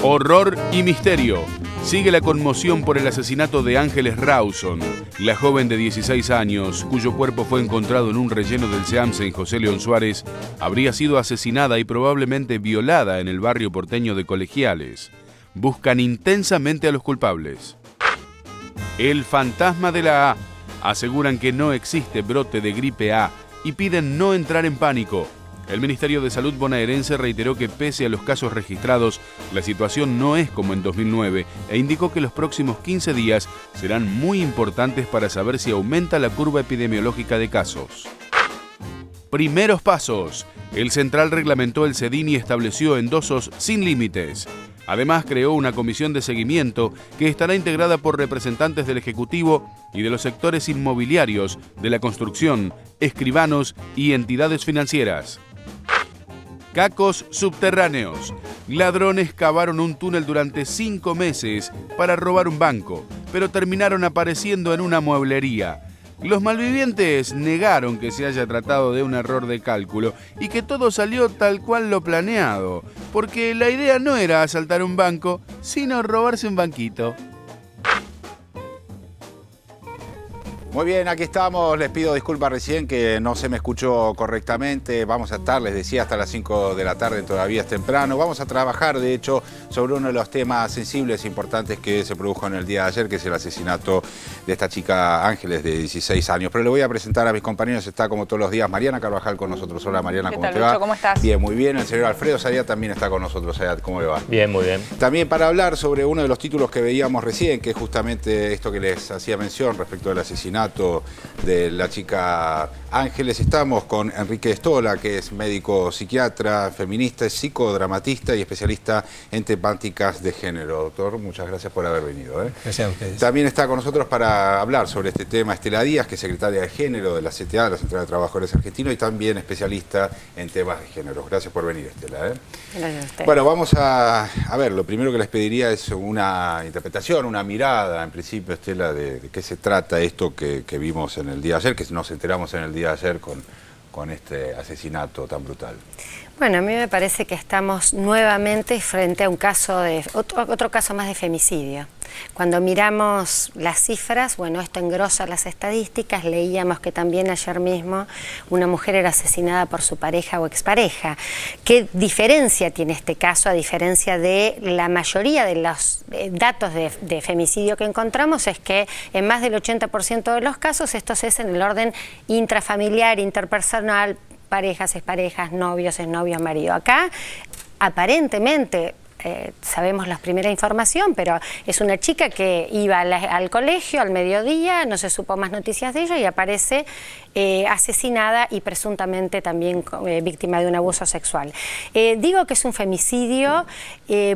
Horror y misterio. Sigue la conmoción por el asesinato de Ángeles Rawson, la joven de 16 años, cuyo cuerpo fue encontrado en un relleno del SEAMSE en José León Suárez, habría sido asesinada y probablemente violada en el barrio porteño de Colegiales. Buscan intensamente a los culpables. El fantasma de la A. Aseguran que no existe brote de gripe A y piden no entrar en pánico. El Ministerio de Salud bonaerense reiteró que pese a los casos registrados, la situación no es como en 2009 e indicó que los próximos 15 días serán muy importantes para saber si aumenta la curva epidemiológica de casos. Primeros pasos. El Central reglamentó el SEDIN y estableció endosos sin límites. Además, creó una comisión de seguimiento que estará integrada por representantes del Ejecutivo y de los sectores inmobiliarios, de la construcción, escribanos y entidades financieras. Cacos subterráneos. Ladrones cavaron un túnel durante 5 meses para robar un banco, pero terminaron apareciendo en una mueblería. Los malvivientes negaron que se haya tratado de un error de cálculo y que todo salió tal cual lo planeado, porque la idea no era asaltar un banco, sino robarse un banquito. Muy bien, aquí estamos. Les pido disculpas recién que no se me escuchó correctamente. Vamos a estar, les decía, hasta las 5 de la tarde, todavía es temprano. Vamos a trabajar, de hecho, sobre uno de los temas sensibles e importantes que se produjo en el día de ayer, que es el asesinato de esta chica Ángeles, de 16 años. Pero le voy a presentar a mis compañeros. Está, como todos los días, Mariana Carvajal con nosotros. Hola, Mariana, ¿cómo te va? ¿Cómo estás? Bien, muy bien. El señor Alfredo Sayat también está con nosotros. Sayat, ¿cómo le va? Bien, muy bien. También para hablar sobre uno de los títulos que veíamos recién, que es justamente esto que les hacía mención respecto al asesinato de la chica Ángeles. Estamos con Enrique Estola, que es médico psiquiatra, feminista, es psicodramatista y especialista en temáticas de género. Doctor, muchas gracias por haber venido. Gracias a ustedes. También está con nosotros para hablar sobre este tema Estela Díaz, que es secretaria de Género de la CTA, la Central de Trabajadores Argentinos, y también especialista en temas de género. Gracias por venir, Estela. Gracias a usted. Bueno, vamos a ver, lo primero que les pediría es una interpretación, una mirada, en principio, Estela, de qué se trata esto que vimos en el día de ayer, que nos enteramos en el día de ayer con este asesinato tan brutal. Bueno, a mí me parece que estamos nuevamente frente a un caso de otro caso más de femicidio. Cuando miramos las cifras, bueno, esto engrosa las estadísticas. Leíamos que también ayer mismo una mujer era asesinada por su pareja o expareja. ¿Qué diferencia tiene este caso a diferencia de la mayoría de los datos de femicidio que encontramos? Es que en más del 80% de los casos esto es en el orden intrafamiliar, interpersonal, parejas, exparejas, novios, exnovios, marido. Acá, aparentemente, sabemos la primera información, pero es una chica que iba al colegio al mediodía, no se supo más noticias de ella y aparece asesinada y presuntamente también víctima de un abuso sexual. Digo que es un femicidio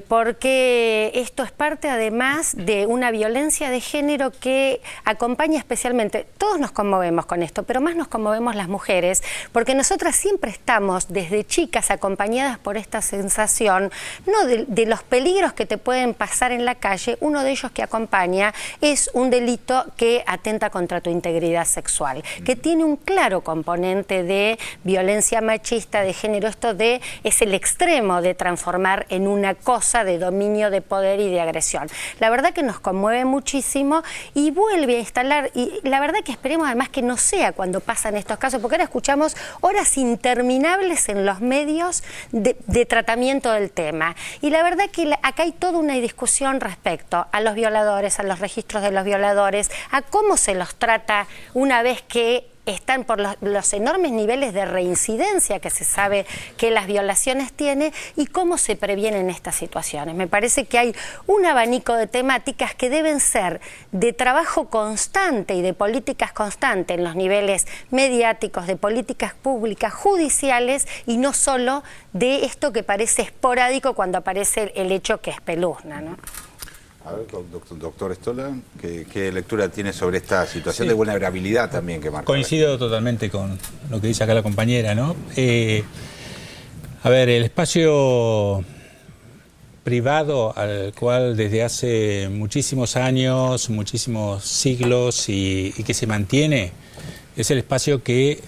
porque esto es parte además de una violencia de género que acompaña especialmente, todos nos conmovemos con esto, pero más nos conmovemos las mujeres, porque nosotras siempre estamos desde chicas acompañadas por esta sensación, no de los peligros que te pueden pasar en la calle. Uno de ellos que acompaña es un delito que atenta contra tu integridad sexual, que tiene un claro componente de violencia machista, de género. Esto es el extremo de transformar en una cosa de dominio, de poder y de agresión. La verdad que nos conmueve muchísimo y vuelve a instalar, y la verdad que esperemos además que no sea cuando pasan estos casos, porque ahora escuchamos horas interminables en los medios de tratamiento del tema. Y la verdad que acá hay toda una discusión respecto a los violadores, a los registros de los violadores, a cómo se los trata una vez que están por los enormes niveles de reincidencia que se sabe que las violaciones tienen y cómo se previenen estas situaciones. Me parece que hay un abanico de temáticas que deben ser de trabajo constante y de políticas constantes en los niveles mediáticos, de políticas públicas, judiciales, y no solo de esto que parece esporádico cuando aparece el hecho que espeluzna, ¿no? A ver, doctor Estola, ¿qué lectura tiene sobre esta situación de vulnerabilidad también que marca? Coincido totalmente con lo que dice acá la compañera, ¿no? A ver, el espacio privado al cual desde hace muchísimos años, muchísimos siglos y que se mantiene, es el espacio que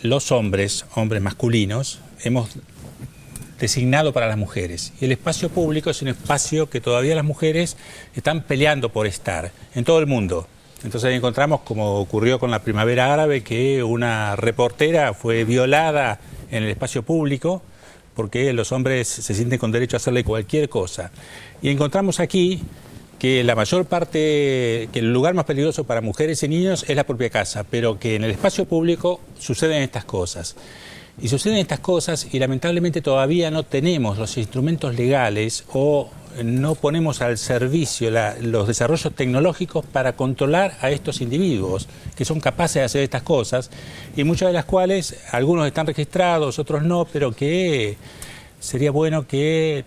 los hombres masculinos, hemos designado para las mujeres. Y el espacio público es un espacio que todavía las mujeres están peleando por estar en todo el mundo. Entonces ahí encontramos, como ocurrió con la Primavera Árabe, que una reportera fue violada en el espacio público porque los hombres se sienten con derecho a hacerle cualquier cosa. Y encontramos aquí que la mayor parte, que el lugar más peligroso para mujeres y niños es la propia casa, pero que en el espacio público suceden estas cosas. Y suceden estas cosas y lamentablemente todavía no tenemos los instrumentos legales o no ponemos al servicio los desarrollos tecnológicos para controlar a estos individuos que son capaces de hacer estas cosas y muchas de las cuales algunos están registrados, otros no, pero que sería bueno que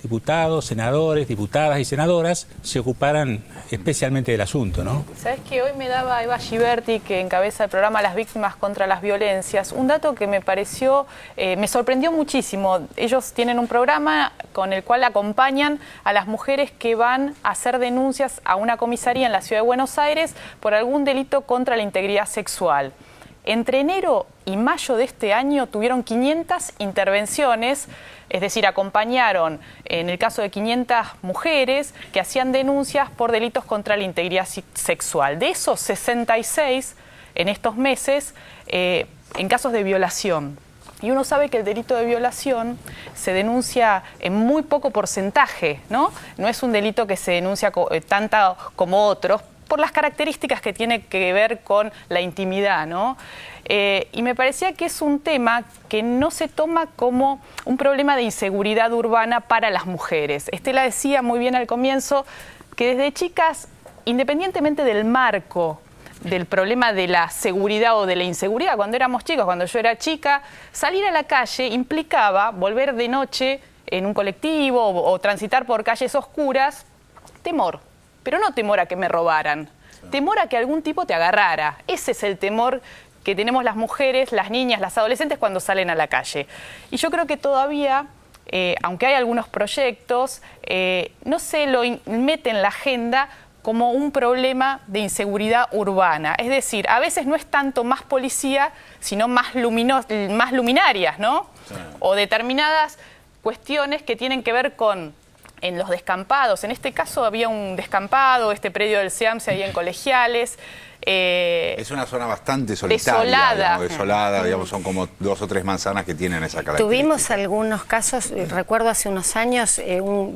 diputados, senadores, diputadas y senadoras se ocuparan especialmente del asunto, ¿no? Sabes que hoy me daba Eva Giberti, que encabeza el programa Las Víctimas contra las Violencias, un dato que me pareció, me sorprendió muchísimo. Ellos tienen un programa con el cual acompañan a las mujeres que van a hacer denuncias a una comisaría en la ciudad de Buenos Aires por algún delito contra la integridad sexual. Entre enero y mayo de este año tuvieron 500 intervenciones, es decir, acompañaron en el caso de 500 mujeres que hacían denuncias por delitos contra la integridad sexual. De esos 66 en estos meses en casos de violación. Y uno sabe que el delito de violación se denuncia en muy poco porcentaje, ¿no? No es un delito que se denuncia tanto como otros, por las características que tiene que ver con la intimidad, ¿no? Y me parecía que es un tema que no se toma como un problema de inseguridad urbana para las mujeres. Estela decía muy bien al comienzo que desde chicas, independientemente del marco, del problema de la seguridad o de la inseguridad, cuando éramos chicos, cuando yo era chica, salir a la calle implicaba volver de noche en un colectivo o transitar por calles oscuras, temor. Pero no temor a que me robaran, temor a que algún tipo te agarrara. Ese es el temor que tenemos las mujeres, las niñas, las adolescentes cuando salen a la calle. Y yo creo que todavía, aunque hay algunos proyectos, no se lo mete en la agenda como un problema de inseguridad urbana. Es decir, a veces no es tanto más policía, sino más luminarias, ¿no? Sí. O determinadas cuestiones que tienen que ver con en los descampados. En este caso había un descampado, este predio del SEAMSE ahí en Colegiales. Es una zona bastante solitaria, desolada, digamos, son como 2 o 3 manzanas que tienen esa característica. Tuvimos algunos casos, recuerdo hace unos años,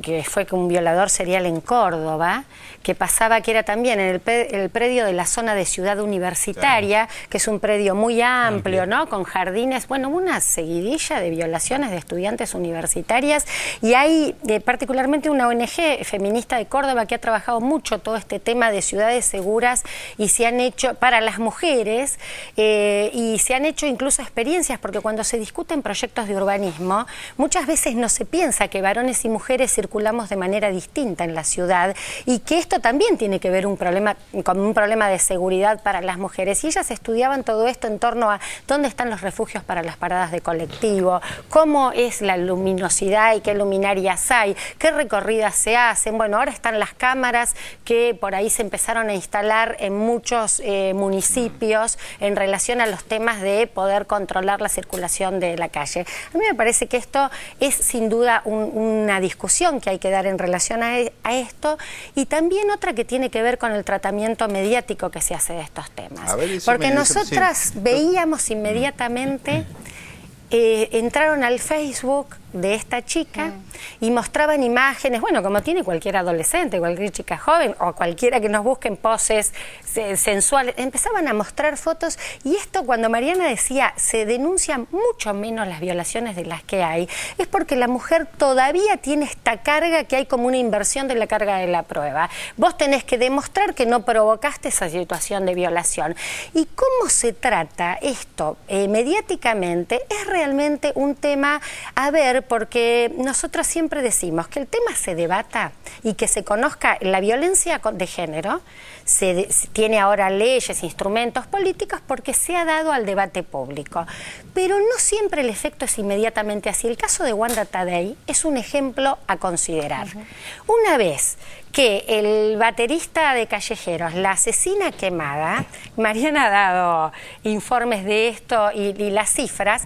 que fue un violador serial en Córdoba, que pasaba que era también en el predio de la zona de Ciudad Universitaria, claro, que es un predio muy amplio, ¿no? Con jardines, bueno, una seguidilla de violaciones de estudiantes universitarias, y hay particularmente una ONG feminista de Córdoba que ha trabajado mucho todo este tema de ciudades seguras y se han hecho para las mujeres y se han hecho incluso experiencias, porque cuando se discuten proyectos de urbanismo muchas veces no se piensa que varones y mujeres circulamos de manera distinta en la ciudad y que esto también tiene que ver con un problema de seguridad para las mujeres, y ellas estudiaban todo esto en torno a dónde están los refugios para las paradas de colectivo, cómo es la luminosidad y qué luminarias hay, qué recorridas se hacen. Bueno, ahora están las cámaras que por ahí se empezaron a instalar en muchos municipios en relación a los temas de poder controlar la circulación de la calle. A mí me parece que esto es sin duda una discusión que hay que dar en relación a esto, y también otra que tiene que ver con el tratamiento mediático que se hace de estos temas. Porque nosotras veíamos inmediatamente, entraron al Facebook de esta chica y mostraban imágenes, bueno, como tiene cualquier adolescente, cualquier chica joven o cualquiera que nos busque en poses sensuales, empezaban a mostrar fotos, y esto, cuando Mariana decía se denuncian mucho menos las violaciones de las que hay, es porque la mujer todavía tiene esta carga, que hay como una inversión de la carga de la prueba. Vos tenés que demostrar que no provocaste esa situación de violación. ¿Y cómo se trata esto mediáticamente? Es realmente un tema a ver, porque nosotros siempre decimos que el tema se debata y que se conozca la violencia de género, tiene ahora leyes, instrumentos políticos, porque se ha dado al debate público. Pero no siempre el efecto es inmediatamente así. El caso de Wanda Tadei es un ejemplo a considerar. Una vez que el baterista de Callejeros la asesina quemada, Mariana ha dado informes de esto y las cifras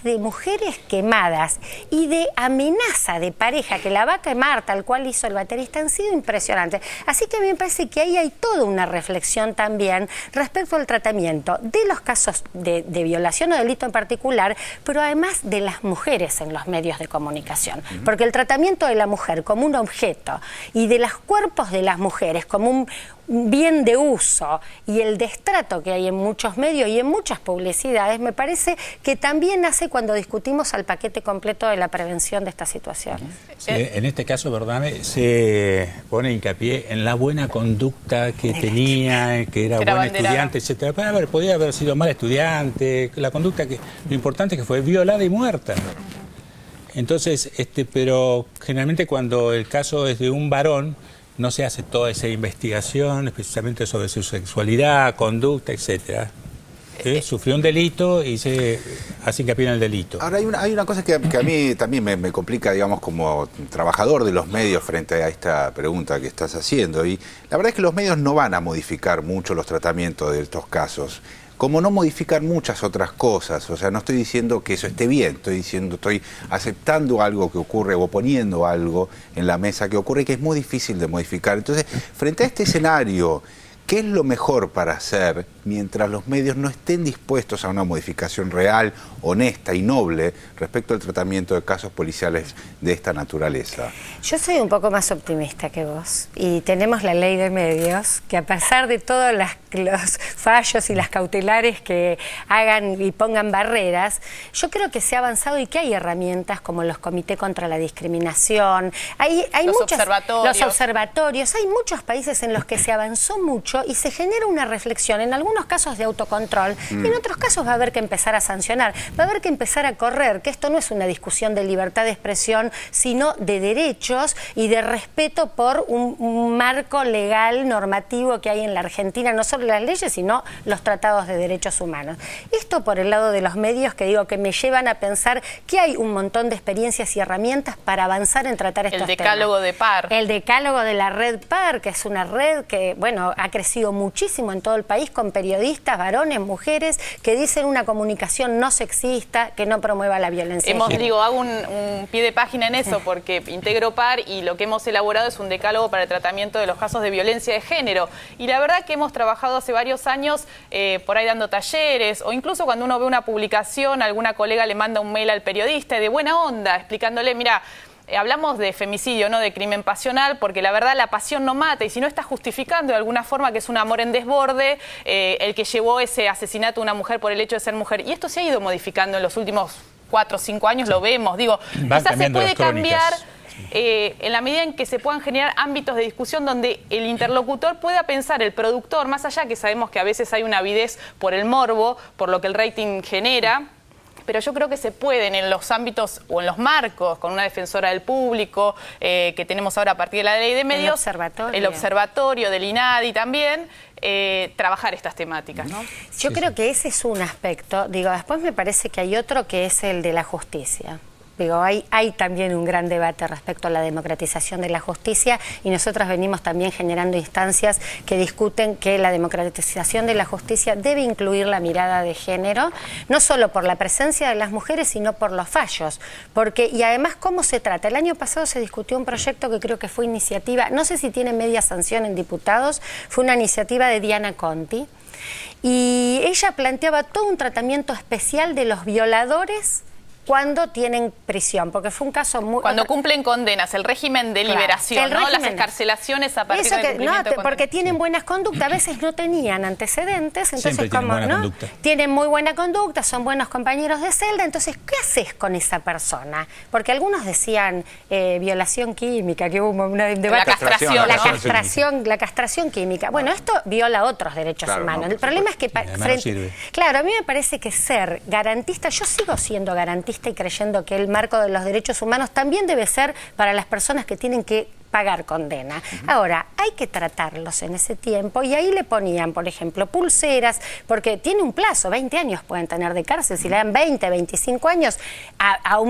de mujeres quemadas y de amenaza de pareja que la va a quemar tal cual hizo el baterista han sido impresionantes. Así que a mí me parece que ahí hay toda una reflexión también respecto al tratamiento de los casos de violación o delito en particular, pero además de las mujeres en los medios de comunicación. Porque el tratamiento de la mujer como un objeto y de los cuerpos de las mujeres como un bien de uso y el destrato que hay en muchos medios y en muchas publicidades, me parece que también nace cuando discutimos al paquete completo de la prevención de estas situaciones. Sí, en este caso, perdóname, se pone hincapié en la buena conducta que tenía, que era buen estudiante, etcétera. Podía haber sido mal estudiante, la conducta que lo importante es que fue violada y muerta. Entonces, pero generalmente cuando el caso es de un varón, no se hace toda esa investigación, especialmente sobre su sexualidad, conducta, etcétera. Sufrió un delito y se hace hincapié en el delito. Ahora hay una cosa que a mí también me complica, digamos, como trabajador de los medios frente a esta pregunta que estás haciendo. Y la verdad es que los medios no van a modificar mucho los tratamientos de estos casos, como no modificar muchas otras cosas. O sea, no estoy diciendo que eso esté bien, estoy aceptando algo que ocurre o poniendo algo en la mesa que ocurre y que es muy difícil de modificar. Entonces, frente a este escenario, ¿qué es lo mejor para hacer mientras los medios no estén dispuestos a una modificación real, honesta y noble respecto al tratamiento de casos policiales de esta naturaleza? Yo soy un poco más optimista que vos y tenemos la ley de medios que, a pesar de todos los fallos y las cautelares que hagan y pongan barreras, yo creo que se ha avanzado y que hay herramientas como los comités contra la discriminación, hay los observatorios, hay muchos países en los que se avanzó mucho y se genera una reflexión, en algunos casos de autocontrol, y en otros casos va a haber que empezar a sancionar, va a haber que empezar a correr, que esto no es una discusión de libertad de expresión, sino de derechos y de respeto por un marco legal, normativo que hay en la Argentina, no solo las leyes, sino los tratados de derechos humanos. Esto por el lado de los medios, que digo que me llevan a pensar que hay un montón de experiencias y herramientas para avanzar en tratar estos temas. El decálogo de PAR. El decálogo de la red PAR, que es una red que, bueno, ha crecido muchísimo en todo el país con periodistas, varones, mujeres, que dicen una comunicación no sexista, que no promueva la violencia. Hago un pie de página en eso, porque integro PAR y lo que hemos elaborado es un decálogo para el tratamiento de los casos de violencia de género. Y la verdad que hemos trabajado hace varios años por ahí dando talleres, o incluso cuando uno ve una publicación, alguna colega le manda un mail al periodista y de buena onda, explicándole, mira, hablamos de femicidio, no de crimen pasional, porque la verdad la pasión no mata, y si no está justificando de alguna forma que es un amor en desborde el que llevó ese asesinato a una mujer por el hecho de ser mujer. Y esto se ha ido modificando en los últimos 4 o 5 años, lo vemos. Digo, quizás se puede cambiar en la medida en que se puedan generar ámbitos de discusión donde el interlocutor pueda pensar, el productor, más allá que sabemos que a veces hay una avidez por el morbo, por lo que el rating genera, pero yo creo que se pueden en los ámbitos o en los marcos, con una defensora del público que tenemos ahora a partir de la ley de medios, el observatorio del INADI también, trabajar estas temáticas, ¿no? Yo creo que ese es un aspecto. Digo, después me parece que hay otro que es el de la justicia. Digo, hay también un gran debate respecto a la democratización de la justicia, y nosotros venimos también generando instancias que discuten que la democratización de la justicia debe incluir la mirada de género, no solo por la presencia de las mujeres, sino por los fallos. Y además, ¿cómo se trata? El año pasado se discutió un proyecto que creo que fue iniciativa, no sé si tiene media sanción en diputados, fue una iniciativa de Diana Conti, y ella planteaba todo un tratamiento especial de los violadores cuando tienen prisión, porque fue un caso muy... Cuando cumplen condenas, el régimen de liberación, ¿no? Las excarcelaciones a partir del cumplimiento de condenas. Porque tienen buenas conductas, a veces no tenían antecedentes, entonces como no tienen muy buena conducta, son buenos compañeros de celda, entonces ¿qué haces con esa persona? Porque algunos decían violación química, que hubo un debate. La castración, la castración química. Bueno, esto viola otros derechos humanos. El problema es que... Claro, a mí me parece que ser garantista, yo sigo siendo garantista y creyendo que el marco de los derechos humanos también debe ser para las personas que tienen que pagar condena. Ahora, hay que tratarlos en ese tiempo y ahí le ponían, por ejemplo, pulseras, porque tiene un plazo, 20 años pueden tener de cárcel, si le dan 20, 25 años a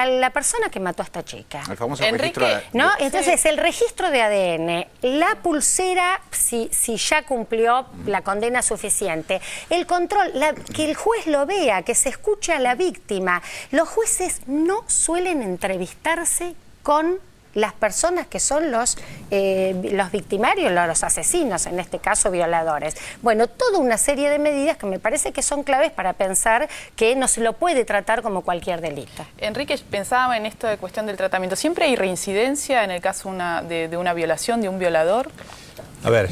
la persona que mató a esta chica. El famoso Enrique, registro ¿No? Entonces, el registro de ADN, la pulsera, si ya cumplió la condena suficiente, el control, que el juez lo vea, que se escuche a la víctima. Los jueces no suelen entrevistarse con las personas que son los victimarios, los asesinos, en este caso violadores. Bueno, toda una serie de medidas que me parece que son claves para pensar que no se lo puede tratar como cualquier delito. Enrique, pensaba en esto de cuestión del tratamiento. ¿Siempre hay reincidencia en el caso de una violación, de un violador? A ver,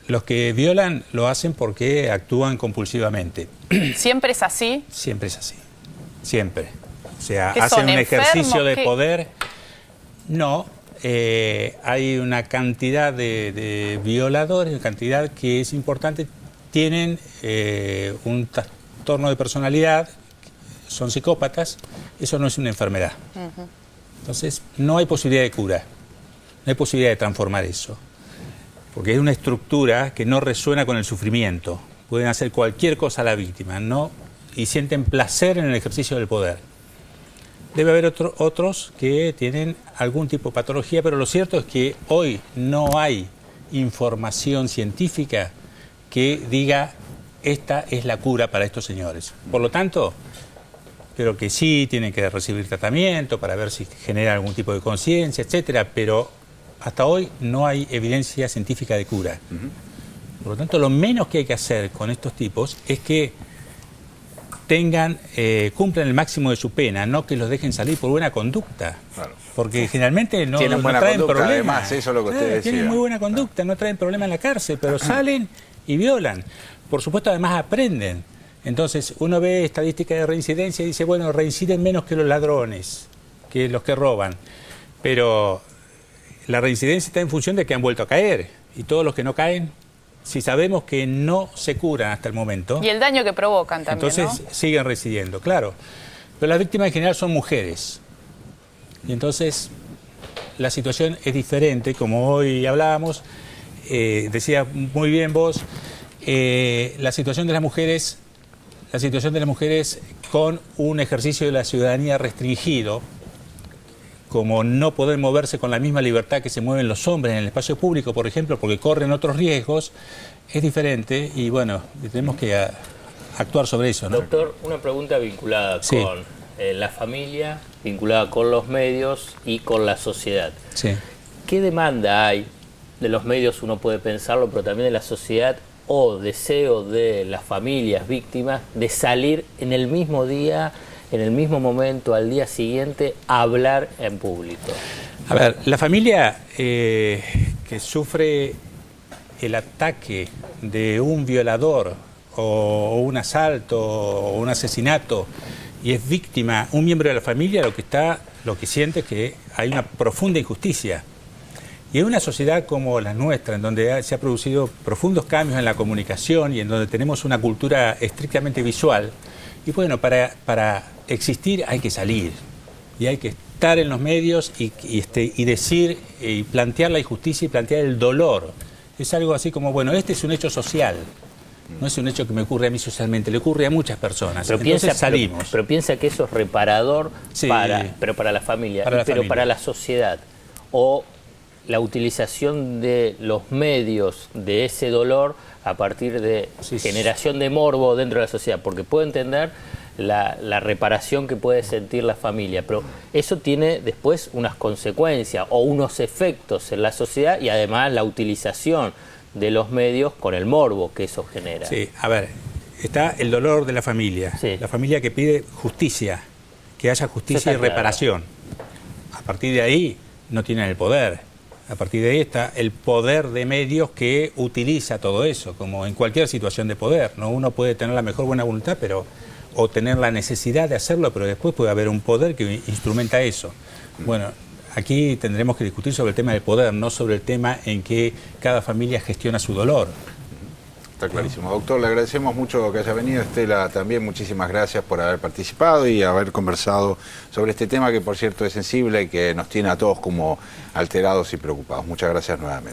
los que violan lo hacen porque actúan compulsivamente. ¿Siempre es así? Siempre es así. Siempre. O sea, ¿Qué hacen son, un ejercicio enfermos? de ¿Qué? poder. No, hay una cantidad de violadores, una cantidad que es importante. Tienen un trastorno de personalidad, son psicópatas. Eso no es una enfermedad. Entonces, no hay posibilidad de cura. No hay posibilidad de transformar eso. Porque es una estructura que no resuena con el sufrimiento. Pueden hacer cualquier cosa a la víctima, ¿no? Y sienten placer en el ejercicio del poder. Debe haber otros que tienen algún tipo de patología, pero lo cierto es que hoy no hay información científica que diga esta es la cura para estos señores. Por lo tanto, creo que sí tienen que recibir tratamiento para ver si genera algún tipo de conciencia, etcétera, pero hasta hoy no hay evidencia científica de cura. Por lo tanto, lo menos que hay que hacer con estos tipos es que cumplan el máximo de su pena, no que los dejen salir por buena conducta. Claro. Porque generalmente no Tienen buena traen conducta, problemas. además, eso es lo que usted decía. Tienen muy buena conducta, no traen problema en la cárcel, pero salen y violan. Por supuesto, además aprenden. Entonces, uno ve estadísticas de reincidencia y dice, bueno, reinciden menos que los ladrones, que los que roban. Pero la reincidencia está en función de que han vuelto a caer. Y todos los que no caen, si sabemos que no se curan hasta el momento... Y el daño que provocan también, entonces ¿no? siguen residiendo, claro. Pero las víctimas en general son mujeres. Y entonces la situación es diferente, como hoy hablábamos, decía muy bien vos, la situación de las mujeres con un ejercicio de la ciudadanía restringido, como no poder moverse con la misma libertad que se mueven los hombres en el espacio público, por ejemplo, porque corren otros riesgos, es diferente y bueno, tenemos que actuar sobre eso, ¿no? Doctor, una pregunta vinculada Sí. con la familia, vinculada con los medios y con la sociedad. Sí. ¿Qué demanda hay de los medios, uno puede pensarlo, pero también de la sociedad, o deseo de las familias víctimas de salir en el mismo día, en el mismo momento, al día siguiente, a hablar en público? A ver, la familia que sufre el ataque de un violador o un asalto o un asesinato y es víctima, un miembro de la familia, lo que siente es que hay una profunda injusticia. Y en una sociedad como la nuestra, en donde se han producido profundos cambios en la comunicación y en donde tenemos una cultura estrictamente visual, y bueno, para existir hay que salir y hay que estar en los medios y decir y plantear la injusticia y plantear el dolor. Es algo así como, bueno, este es un hecho social, no es un hecho que me ocurre a mí socialmente, le ocurre a muchas personas. Pero Entonces salimos. pero piensa que eso es reparador Sí. para la familia, Para la pero familia. para la sociedad, o la utilización de los medios de ese dolor a partir de Sí. generación de morbo dentro de la sociedad, porque puedo entender la reparación que puede sentir la familia, pero eso tiene después unas consecuencias o unos efectos en la sociedad y además la utilización de los medios con el morbo que eso genera. Sí, a ver, está el dolor de la familia, Sí. la familia que pide justicia, que haya justicia Eso y está claro. reparación. A partir de ahí no tienen el poder. A partir de ahí está el poder de medios que utiliza todo eso, como en cualquier situación de poder, ¿no? Uno puede tener la mejor buena voluntad, o tener la necesidad de hacerlo, pero después puede haber un poder que instrumenta eso. Bueno, aquí tendremos que discutir sobre el tema del poder, no sobre el tema en que cada familia gestiona su dolor. Está clarísimo. Doctor, le agradecemos mucho que haya venido. Estela, también muchísimas gracias por haber participado y haber conversado sobre este tema que, por cierto, es sensible y que nos tiene a todos como alterados y preocupados. Muchas gracias nuevamente.